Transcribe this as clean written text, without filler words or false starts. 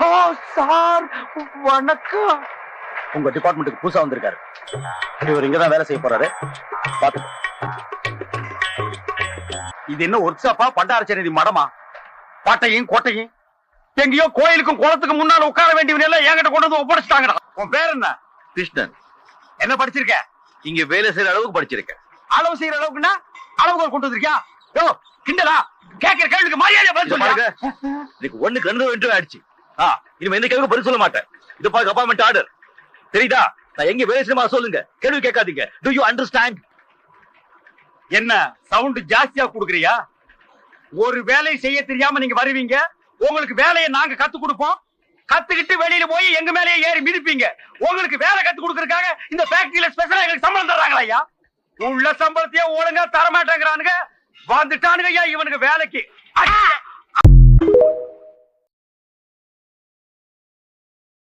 Sir வணக்கம். உங்க டிபார்ட்மெண்ட்டுக்கு புதுசா வந்திருக்காரு. இவர் இங்கதான் வேலை செய்ய போறாரு. பாத்து. இது என்ன ஒர்க் ஷாப்பா பண்டாரச்சேரி மடமா? பாட்டையும் கோட்டையும் எங்கேயோ கோயிலுக்கும் குளத்துக்கு முன்னால உட்கார வேண்டியவன் எல்லாம் என்கிட்ட கொண்டு வந்து ஒப்படைச்சிட்டாங்கடா. உன் பேர் என்ன? கிருஷ்ணன். என்ன படிச்சிருக்க? இங்க வேலை செய்யற அளவுக்கு படிச்சிருக்கேன். அளவு செய்யற அளவுக்குன்னா அளவுக்கு கொண்டு வந்திருக்கியா? யோ கிண்டலா? கேட்கிற கேள்விக்கு மரியாதை பதில் சொல்லுங்க. இதுக்கு ஒண்ணுக்கு 2 இன்டர்வியூ ஆயிடுச்சு. இனிமே எந்த கேள்விக்கும் பதில் சொல்ல மாட்டேன். இது பாருங்க அப்பாயின்மெண்ட் ஆர்டர். தெரியுதா? நான் எங்க வேலை செய்யணுமா சொல்லுங்க. கேள்வி கேட்காதீங்க. To you understand? என்ன சவுண்ட் ஜாஸ்தியா குடுக்குறியா? ஒரு வேலையை செய்ய தெரியாம நீங்க வருவீங்க. உங்களுக்கு வேலையை நாங்க கத்து கொடுப்போம். கத்துக்கிட்டு வெளியில போய் எங்க மேலேயே ஏறி மிதிப்பீங்க. உங்களுக்கு வேலை கத்து கொடுக்கறதுக்காக இந்த ஃபேக்டரியில ஸ்பெஷலா எங்களுக்கு சம்பளம் தர்றாங்களா ஐயா? உள்ள சம்பளத்தையே ஒழுங்கா தரமாட்டேங்கிறானுங்க. வந்துட்டானுங்க ஐயா இவனுக்கு வேலைக்கு.